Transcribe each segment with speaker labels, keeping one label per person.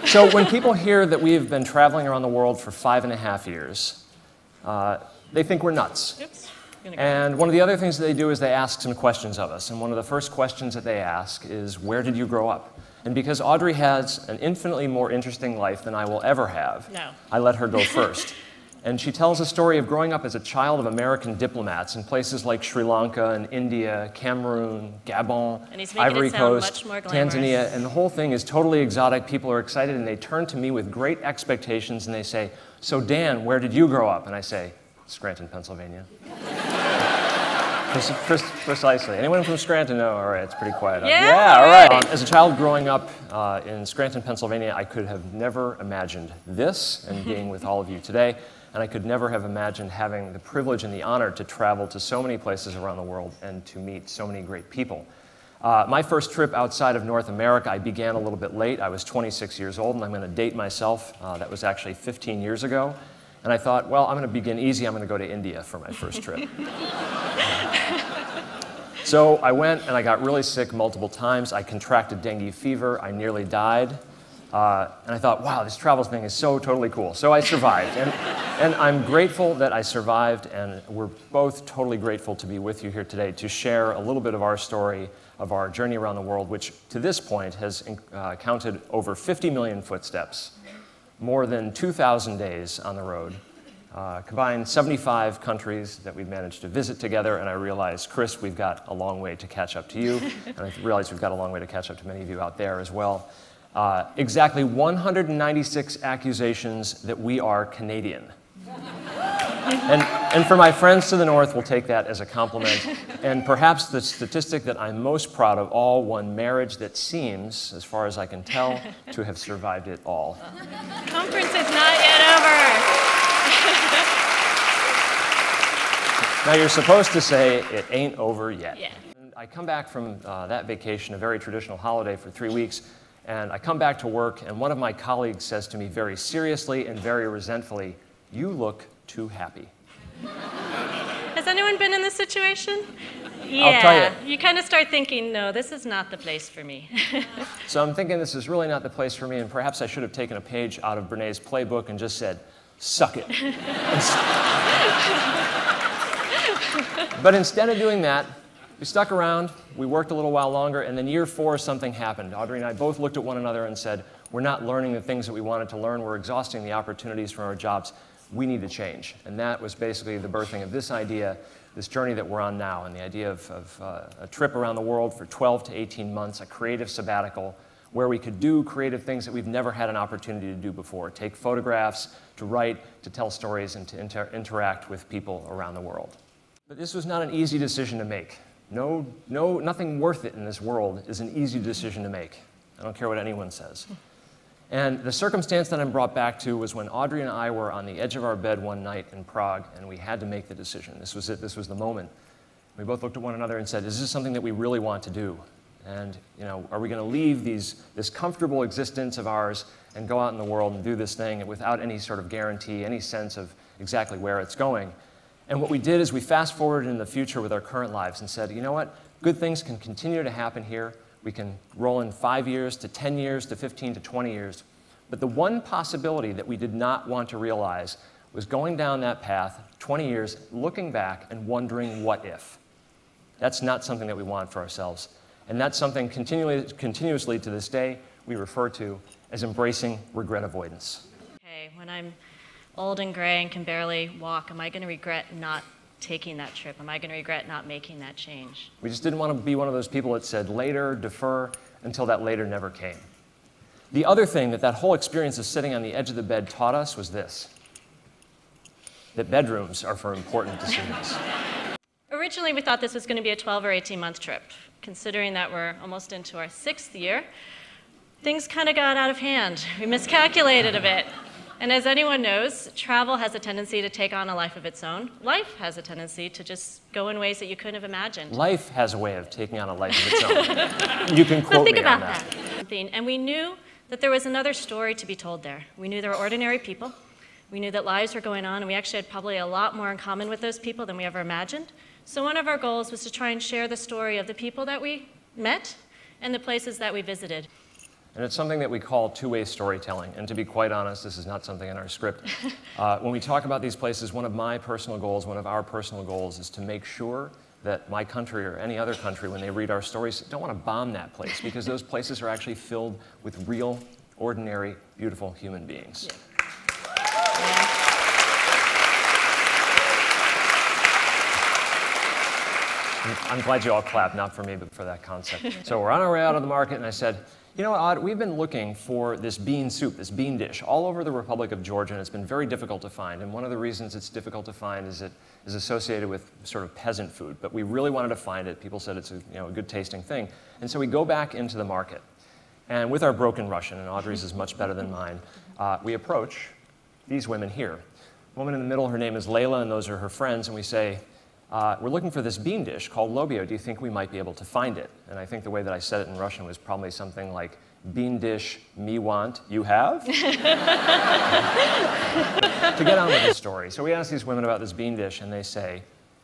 Speaker 1: So when people hear that we've been traveling around the world for 5.5 years, they think we're nuts.
Speaker 2: Oops.
Speaker 1: And one of the other things that they do is they ask some questions of us. And one of the first questions that they ask is, where did you grow up? And because Audrey has an infinitely more interesting life than I will ever have, I let her go first. And she tells a story of growing up as a child of American diplomats in places like Sri Lanka and India, Cameroon, Gabon, Ivory Coast, Tanzania, and the whole thing is totally exotic. People are excited, and they turn to me with great expectations, and they say, so Dan, where did you grow up? And I say, Scranton, Pennsylvania. Precisely. Anyone from Scranton? No, all right, it's pretty quiet.
Speaker 2: Yeah,
Speaker 1: all right. As a child growing up in Scranton, Pennsylvania, I could have never imagined this and being with all of you today. And I could never have imagined having the privilege and the honor to travel to so many places around the world and to meet so many great people. My first trip outside of North America, I began a little bit late. I was 26 years old, and I'm going to date myself. That was actually 15 years ago. And I thought, well, I'm going to begin easy. I'm going to go to India for my first trip. So I went, and I got really sick multiple times. I contracted dengue fever. I nearly died. And I thought, wow, this travel thing is so totally cool. So I survived. And I'm grateful that I survived, and we're both totally grateful to be with you here today to share a little bit of our story of our journey around the world, which to this point has counted over 50 million footsteps, more than 2,000 days on the road, combined 75 countries that we've managed to visit together, and I realized, Chris, we've got a long way to catch up to you, and I realize we've got a long way to catch up to many of you out there as well. Exactly 196 accusations that we are Canadian. And for my friends to the north, we'll take that as a compliment. And perhaps the statistic that I'm most proud of all, one marriage that seems, as far as I can tell, to have survived it all.
Speaker 2: Conference is not yet over.
Speaker 1: Now you're supposed to say, it ain't over yet.
Speaker 2: Yeah.
Speaker 1: And I come back from that vacation, a very traditional holiday for 3 weeks, and I come back to work, and one of my colleagues says to me very seriously and very resentfully, you look too happy.
Speaker 2: Has anyone been in this situation? Yeah.
Speaker 1: I'll tell you.
Speaker 2: You kind of start thinking, no, this is not the place for me.
Speaker 1: So I'm thinking this is really not the place for me, and perhaps I should have taken a page out of Brené's playbook and just said, suck it. But instead of doing that, we stuck around, we worked a little while longer, and then year 4, something happened. Audrey and I both looked at one another and said, we're not learning the things that we wanted to learn, we're exhausting the opportunities from our jobs, we need to change. And that was basically the birthing of this idea, this journey that we're on now, and the idea of a trip around the world for 12 to 18 months, a creative sabbatical, where we could do creative things that we've never had an opportunity to do before, take photographs, to write, to tell stories, and to interact with people around the world. But this was not an easy decision to make. Nothing worth it in this world is an easy decision to make. I don't care what anyone says. And the circumstance that I'm brought back to was when Audrey and I were on the edge of our bed one night in Prague, and we had to make the decision. This was it. This was the moment. We both looked at one another and said, is this something that we really want to do? And are we going to leave this comfortable existence of ours and go out in the world and do this thing without any sort of guarantee, any sense of exactly where it's going? And what we did is we fast-forwarded in the future with our current lives and said, you know what? Good things can continue to happen here. We can roll in 5 years to 10 years to 15 to 20 years. But the one possibility that we did not want to realize was going down that path, 20 years, looking back and wondering what if. That's not something that we want for ourselves. And that's something continuously to this day we refer to as embracing regret avoidance.
Speaker 2: Okay, when I'm old and gray and can barely walk, am I going to regret not taking that trip? Am I going to regret not making that change?
Speaker 1: We just didn't want to be one of those people that said later, defer, until that later never came. The other thing that whole experience of sitting on the edge of the bed taught us was this, that bedrooms are for important decisions.
Speaker 2: Originally, we thought this was going to be a 12 or 18-month trip. Considering that we're almost into our 6th year, things kind of got out of hand. We miscalculated a bit. And as anyone knows, travel has a tendency to take on a life of its own. Life has a tendency to just go in ways that you couldn't have imagined.
Speaker 1: Life has a way of taking on a life of its own. You can quote me on that.
Speaker 2: And we knew that there was another story to be told there. We knew there were ordinary people. We knew that lives were going on, and we actually had probably a lot more in common with those people than we ever imagined. So one of our goals was to try and share the story of the people that we met and the places that we visited.
Speaker 1: And it's something that we call two-way storytelling. And to be quite honest, this is not something in our script. When we talk about these places, one of my personal goals, one of our personal goals, is to make sure that my country or any other country, when they read our stories, don't want to bomb that place, because those places are actually filled with real, ordinary, beautiful human beings.
Speaker 2: Yeah.
Speaker 1: I'm glad you all clapped, not for me, but for that concept. So we're on our way out of the market, and I said, you know what, Aud, we've been looking for this bean soup, this bean dish, all over the Republic of Georgia, and it's been very difficult to find. And one of the reasons it's difficult to find is it is associated with sort of peasant food. But we really wanted to find it. People said it's a good tasting thing. And so we go back into the market. And with our broken Russian, and Audrey's is much better than mine, we approach these women here. The woman in the middle, her name is Layla, and those are her friends, and we say, we're looking for this bean dish called lobio. Do you think we might be able to find it? And I think the way that I said it in Russian was probably something like, bean dish me want, you have? To get on with the story. So we asked these women about this bean dish, and they say,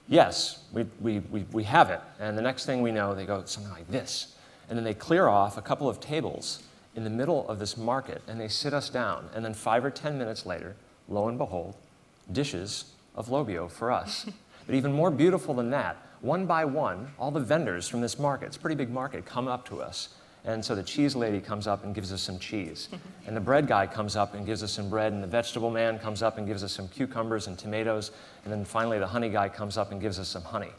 Speaker 1: yes, we have it. And the next thing we know, they go something like this. And then they clear off a couple of tables in the middle of this market, and they sit us down. And then 5 or 10 minutes later, lo and behold, dishes of lobio for us. But even more beautiful than that, one by one, all the vendors from this market, it's a pretty big market, come up to us. And so the cheese lady comes up and gives us some cheese. And the bread guy comes up and gives us some bread. And the vegetable man comes up and gives us some cucumbers and tomatoes. And then finally the honey guy comes up and gives us some honey.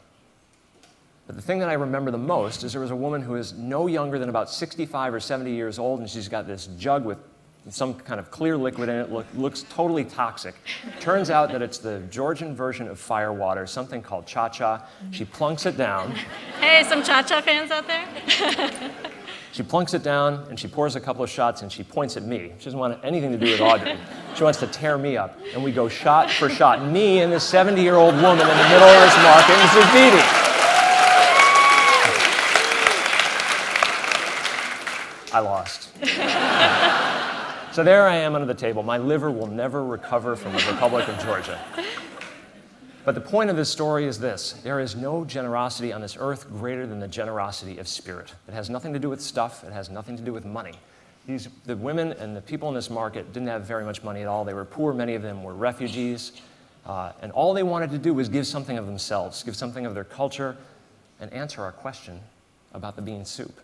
Speaker 1: But the thing that I remember the most is there was a woman who is no younger than about 65 or 70 years old, and she's got this jug with some kind of clear liquid in it, looks totally toxic. Turns out that it's the Georgian version of fire water, something called cha-cha. She plunks it down.
Speaker 2: Hey, some cha-cha fans out there?
Speaker 1: She plunks it down, and she pours a couple of shots, and she points at me. She doesn't want anything to do with Audrey. She wants to tear me up. And we go shot for shot. Me and this 70-year-old woman in the middle of this market in Zubidi. I lost. So there I am under the table. My liver will never recover from the Republic of Georgia. But the point of this story is this. There is no generosity on this earth greater than the generosity of spirit. It has nothing to do with stuff. It has nothing to do with money. The women and the people in this market didn't have very much money at all. They were poor. Many of them were refugees. And all they wanted to do was give something of themselves, give something of their culture, and answer our question about the bean soup.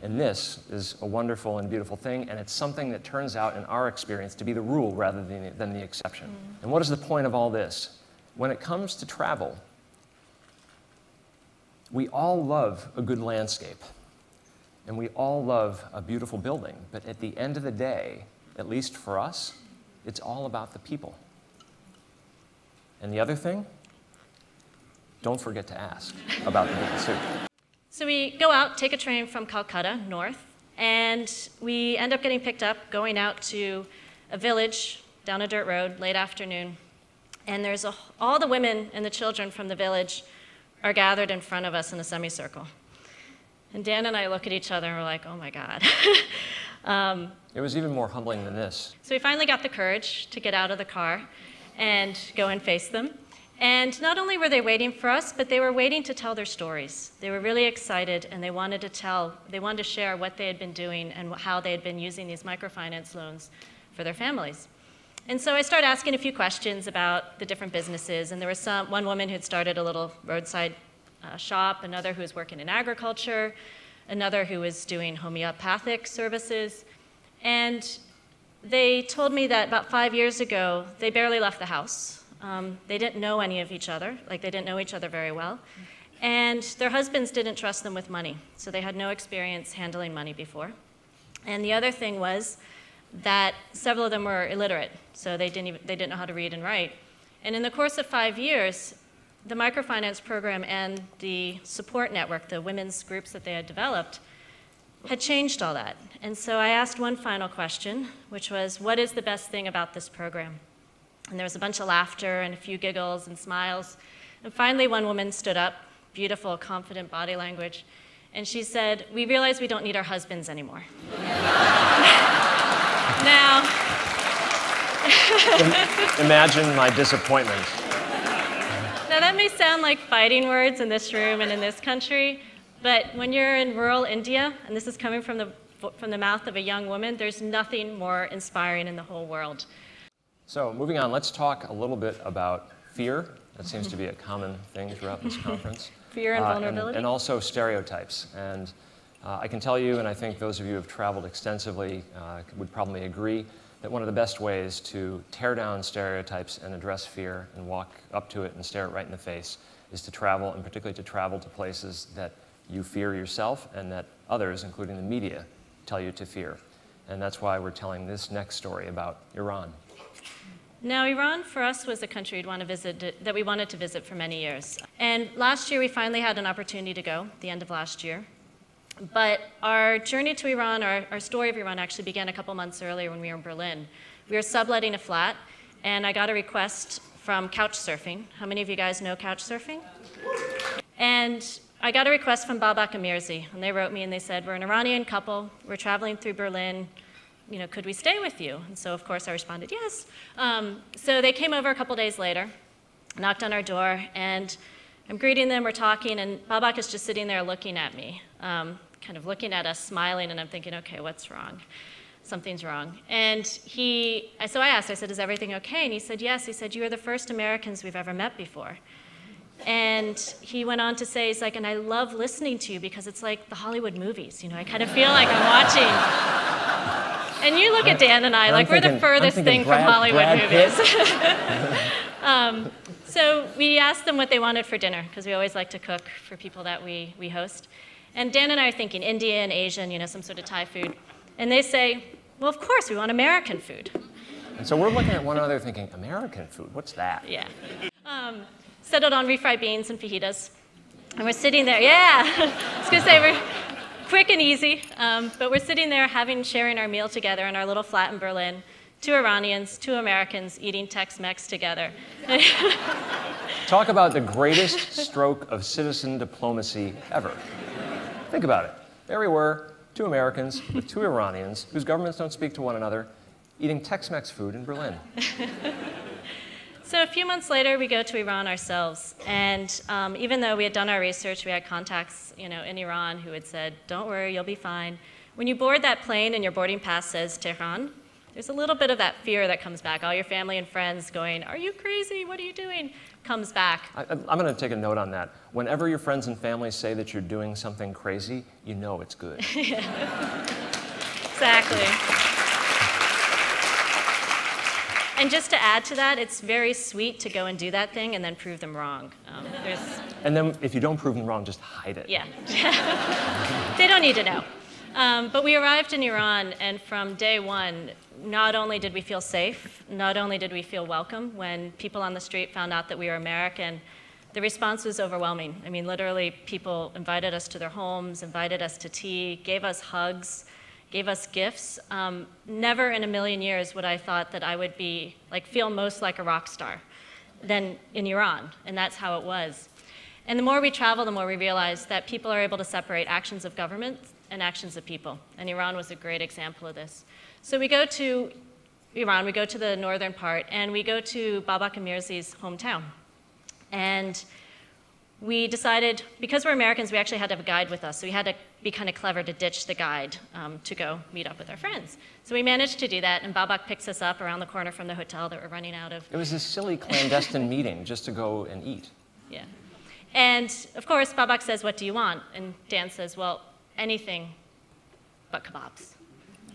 Speaker 1: And this is a wonderful and beautiful thing, and it's something that turns out, in our experience, to be the rule rather than the exception. And what is the point of all this? When it comes to travel, we all love a good landscape, and we all love a beautiful building, but at the end of the day, at least for us, it's all about the people. And the other thing, don't forget to ask about the bean soup.
Speaker 2: So we go out, take a train from Calcutta, north, and we end up getting picked up, going out to a village down a dirt road, late afternoon. And there's all the women and the children from the village are gathered in front of us in a semicircle. And Dan and I look at each other and we're like, oh my God.
Speaker 1: It was even more humbling than this.
Speaker 2: So we finally got the courage to get out of the car and go and face them. And not only were they waiting for us, but they were waiting to tell their stories. They were really excited, and they wanted to share what they had been doing and how they had been using these microfinance loans for their families. And so I started asking a few questions about the different businesses, and there was one woman who had started a little roadside shop, another who was working in agriculture, another who was doing homeopathic services. And they told me that about 5 years ago, they barely left the house. They didn't know any of each other, like they didn't know each other very well. And their husbands didn't trust them with money, so they had no experience handling money before. And the other thing was that several of them were illiterate, so they didn't know how to read and write. And in the course of 5 years, the microfinance program and the support network, the women's groups that they had developed, had changed all that. And so I asked one final question, which was, what is the best thing about this program? And there was a bunch of laughter and a few giggles and smiles. And finally, one woman stood up, beautiful, confident body language, and she said, we realize we don't need our husbands anymore. Now,
Speaker 1: imagine my disappointment.
Speaker 2: Now that may sound like fighting words in this room and in this country, but when you're in rural India, and this is coming from from the mouth of a young woman, there's nothing more inspiring in the whole world.
Speaker 1: So moving on, let's talk a little bit about fear. That seems to be a common thing throughout this conference.
Speaker 2: Fear and vulnerability.
Speaker 1: And also stereotypes. And I can tell you, and I think those of you who have traveled extensively would probably agree, that one of the best ways to tear down stereotypes and address fear and walk up to it and stare it right in the face is to travel, and particularly to travel to places that you fear yourself and that others, including the media, tell you to fear. And that's why we're telling this next story about Iran.
Speaker 2: Now, Iran for us was a country that we wanted to visit for many years. And last year we finally had an opportunity to go, the end of last year. But our journey to Iran, our story of Iran actually began a couple months earlier when we were in Berlin. We were subletting a flat, and I got a request from couch surfing. How many of you guys know couch surfing? And I got a request from Babak and Mirzi, and they wrote me and they said, we're an Iranian couple, we're traveling through Berlin, could we stay with you? And so of course I responded, yes. So they came over a couple days later, knocked on our door, and I'm greeting them, we're talking, and Babak is just sitting there looking at me, kind of looking at us, smiling, and I'm thinking, okay, what's wrong? Something's wrong. And so I asked, I said, is everything okay? And he said, yes. He said, you are the first Americans we've ever met before. And he went on to say, he's like, and I love listening to you because it's like the Hollywood movies. I kind of feel like I'm watching. And you look at Dan and I, like we're the furthest thing from Hollywood movies. So we asked them what they wanted for dinner, because we always like to cook for people that we host. And Dan and I are thinking Indian, Asian, some sort of Thai food. And they say, well, of course, we want American food.
Speaker 1: And so we're looking at one another thinking, American food, what's that?
Speaker 2: Yeah. Settled on refried beans and fajitas. And we're sitting there, yeah. I was going to say, we're quick and easy. But we're sitting there sharing our meal together in our little flat in Berlin. 2 Iranians, 2 Americans eating Tex-Mex together.
Speaker 1: Talk about the greatest stroke of citizen diplomacy ever. Think about it. There we were, 2 Americans with 2 Iranians, whose governments don't speak to one another, eating Tex-Mex food in Berlin.
Speaker 2: So a few months later, we go to Iran ourselves. And even though we had done our research, we had contacts in Iran who had said, don't worry, you'll be fine. When you board that plane and your boarding pass says Tehran, there's a little bit of that fear that comes back. All your family and friends going, are you crazy? What are you doing? Comes back.
Speaker 1: I'm going to take a note on that. Whenever your friends and family say that you're doing something crazy, you know it's good.
Speaker 2: Exactly. And just to add to that, it's very sweet to go and do that thing and then prove them wrong.
Speaker 1: And then if you don't prove them wrong, just hide it.
Speaker 2: Yeah. They don't need to know. But we arrived in Iran, and from day one, not only did we feel safe, not only did we feel welcome, when people on the street found out that we were American, the response was overwhelming. I mean, literally, people invited us to their homes, invited us to tea, gave us hugs, gave us gifts. Never in a million years would I thought that I would feel most like a rock star than in Iran, and that's how it was. And the more we travel, the more we realize that people are able to separate actions of government and actions of people. And Iran was a great example of this. So we go to Iran, we go to the northern part, and we go to Babak and Mirzi's hometown. And we decided, because we're Americans, we actually had to have a guide with us. So we had to be kind of clever to ditch the guide to go meet up with our friends. So we managed to do that, and Babak picks us up around the corner from the hotel that we're running out of.
Speaker 1: It was this silly clandestine meeting just to go and eat.
Speaker 2: Yeah. And of course, Babak says, what do you want? And Dan says, well, anything but kebabs.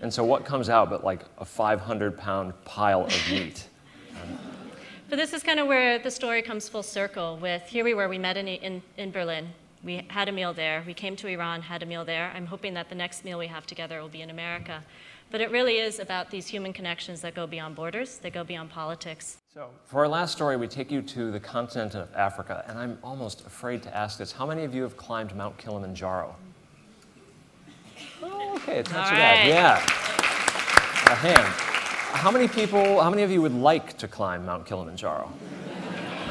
Speaker 1: And so what comes out but like a 500-pound pile of meat?
Speaker 2: But this is kind of where the story comes full circle with, here we were, we met in Berlin. We had a meal there. We came to Iran, had a meal there. I'm hoping that the next meal we have together will be in America. But it really is about these human connections that go beyond borders, that go beyond politics.
Speaker 1: So for our last story, we take you to the continent of Africa. And I'm almost afraid to ask this. How many of you have climbed Mount Kilimanjaro? Oh, okay, it's not so bad. Yeah. A hand. How many of you would like to climb Mount Kilimanjaro?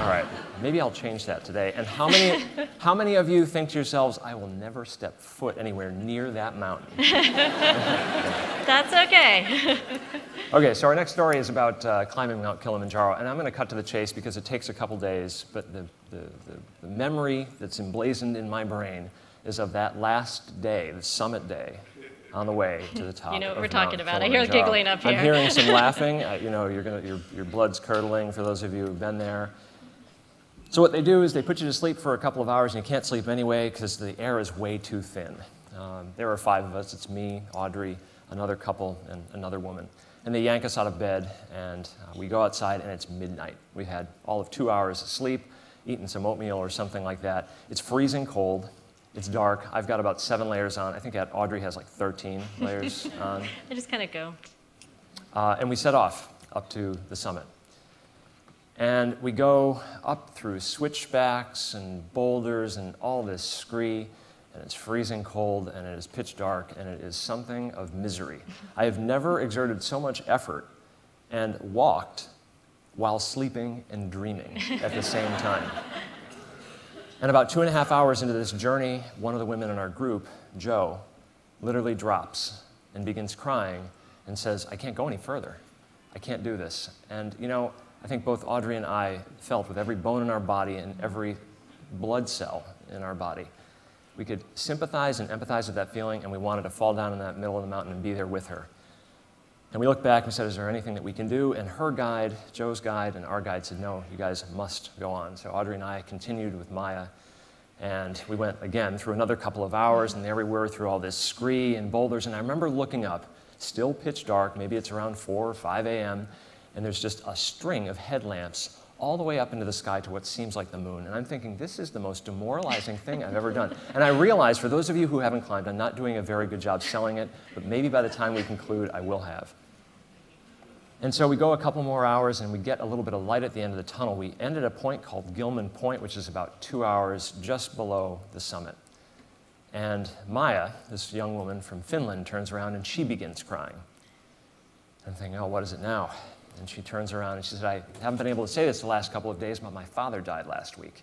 Speaker 1: All right, maybe I'll change that today. And how many of you think to yourselves, I will never step foot anywhere near that mountain?
Speaker 2: That's okay.
Speaker 1: Okay, so our next story is about climbing Mount Kilimanjaro, and I'm going to cut to the chase because it takes a couple days, but the memory that's emblazoned in my brain is of that last day, the summit day, on the way to the top.
Speaker 2: You know what
Speaker 1: of
Speaker 2: we're talking
Speaker 1: Mount
Speaker 2: about. I hear
Speaker 1: Kilimanjaro.
Speaker 2: giggling up here.
Speaker 1: I'm hearing some laughing. You know, your blood's curdling for those of you who've been there. So what they do is they put you to sleep for a couple of hours, and you can't sleep anyway because the air is way too thin. There are 5 of us. It's me, Audrey, another couple, and another woman. And they yank us out of bed, and we go outside, and it's midnight. We've had all of 2 hours of sleep, eaten some oatmeal or something like that. It's freezing cold. It's dark. I've got about 7 layers on. I think Audrey has like 13 layers on.
Speaker 2: I just kind of go.
Speaker 1: And we set off up to the summit. And we go up through switchbacks and boulders and all this scree, and it's freezing cold, and it is pitch dark, and it is something of misery. I have never exerted so much effort and walked while sleeping and dreaming at the same time. And about 2.5 hours into this journey, one of the women in our group, Jo, literally drops and begins crying and says, I can't go any further. I can't do this. And you know, I think both Audrey and I felt with every bone in our body and every blood cell in our body. We could sympathize and empathize with that feeling, and we wanted to fall down in that middle of the mountain and be there with her. And we looked back and said, is there anything that we can do? And her guide, Jo's guide, and our guide said, no, you guys must go on. So Audrey and I continued with Maya, and we went again through another couple of hours, and there we were through all this scree and boulders. And I remember looking up, still pitch dark, maybe it's around 4 or 5 a.m., and there's just a string of headlamps all the way up into the sky to what seems like the moon. And I'm thinking, this is the most demoralizing thing I've ever done. And I realize, for those of you who haven't climbed, I'm not doing a very good job selling it, but maybe by the time we conclude, I will have. And so we go a couple more hours, and we get a little bit of light at the end of the tunnel. We end at a point called Gilman Point, which is about 2 hours just below the summit. And Maya, this young woman from Finland, turns around, and she begins crying. I'm thinking, oh, what is it now? And she turns around and she said, I haven't been able to say this the last couple of days, but my father died last week.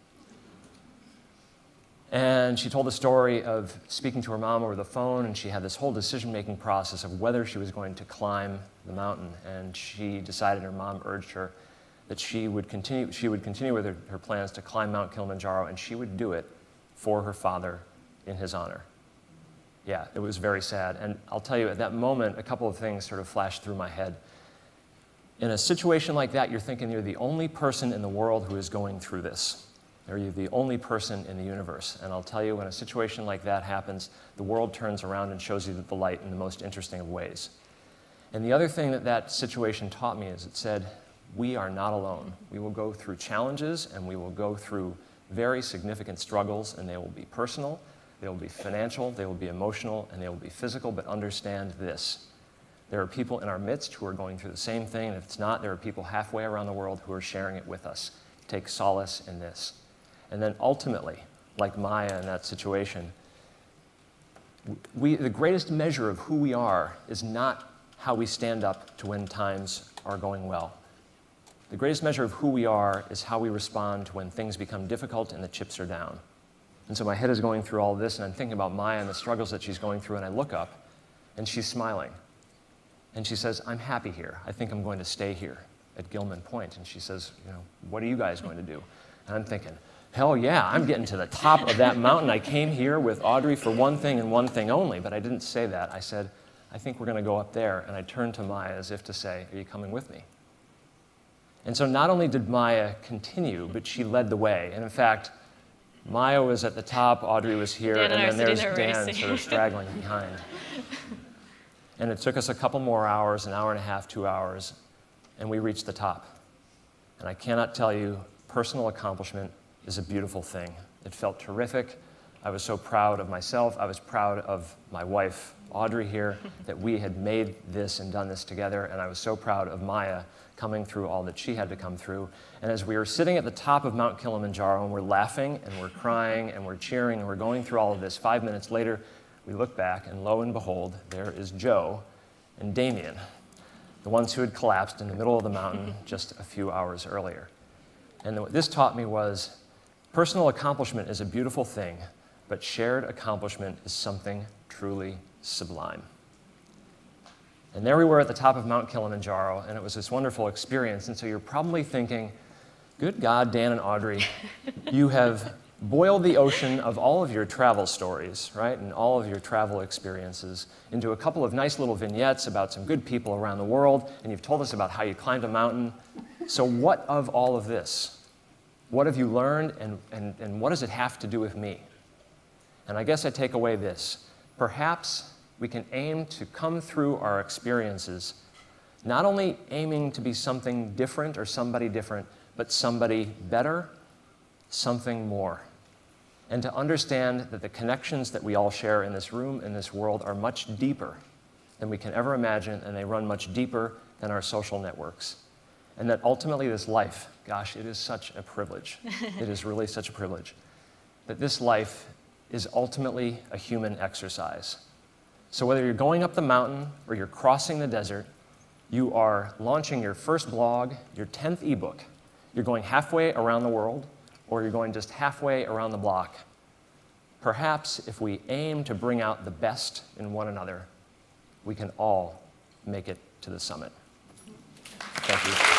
Speaker 1: And she told the story of speaking to her mom over the phone, and she had this whole decision-making process of whether she was going to climb the mountain. And she decided, her mom urged her, that she would continue with her plans to climb Mount Kilimanjaro, and she would do it for her father in his honor. Yeah, it was very sad. And I'll tell you, at that moment, a couple of things sort of flashed through my head. In a situation like that, you're thinking you're the only person in the world who is going through this. Or you're the only person in the universe. And I'll tell you, when a situation like that happens, the world turns around and shows you the light in the most interesting of ways. And the other thing that that situation taught me is it said, we are not alone. We will go through challenges, and we will go through very significant struggles, and they will be personal, they will be financial, they will be emotional, and they will be physical, but understand this. There are people in our midst who are going through the same thing, and if it's not, there are people halfway around the world who are sharing it with us. Take solace in this. And then ultimately, like Maya in that situation, the greatest measure of who we are is not how we stand up to when times are going well. The greatest measure of who we are is how we respond to when things become difficult and the chips are down. And so my head is going through all of this, and I'm thinking about Maya and the struggles that she's going through, and I look up, and she's smiling. And she says, I'm happy here. I think I'm going to stay here at Gilman Point. And she says, you know, what are you guys going to do? And I'm thinking, hell yeah, I'm getting to the top of that mountain. I came here with Audrey for one thing and one thing only, but I didn't say that. I said, I think we're going to go up there. And I turned to Maya as if to say, are you coming with me? And so not only did Maya continue, but she led the way. And in fact, Maya was at the top, Audrey was here, and then there's Dan sort of straggling behind. And it took us a couple more hours, an hour and a half, 2 hours, and we reached the top. And I cannot tell you, personal accomplishment is a beautiful thing. It felt terrific. I was so proud of myself. I was proud of my wife, Audrey, here, that we had made this and done this together. And I was so proud of Maya coming through all that she had to come through. And as we were sitting at the top of Mount Kilimanjaro, and we're laughing, and we're crying, and we're cheering, and we're going through all of this, 5 minutes later, we look back, and lo and behold, there is Jo and Damien, the ones who had collapsed in the middle of the mountain just a few hours earlier. And what this taught me was, personal accomplishment is a beautiful thing, but shared accomplishment is something truly sublime. And there we were at the top of Mount Kilimanjaro, and it was this wonderful experience. And so you're probably thinking, good God, Dan and Audrey, you have boil the ocean of all of your travel stories, right, and all of your travel experiences into a couple of nice little vignettes about some good people around the world, and you've told us about how you climbed a mountain. So what of all of this? What have you learned, and what does it have to do with me? And I guess I take away this. Perhaps we can aim to come through our experiences not only aiming to be something different or somebody different, but somebody better, something more. And to understand that the connections that we all share in this room, in this world, are much deeper than we can ever imagine, and they run much deeper than our social networks. And that ultimately this life, gosh, it is such a privilege. It is really such a privilege. That this life is ultimately a human exercise. So whether you're going up the mountain or you're crossing the desert, you are launching your first blog, your 10th ebook, you're going halfway around the world, or you're going just halfway around the block. Perhaps if we aim to bring out the best in one another, we can all make it to the summit. Thank you.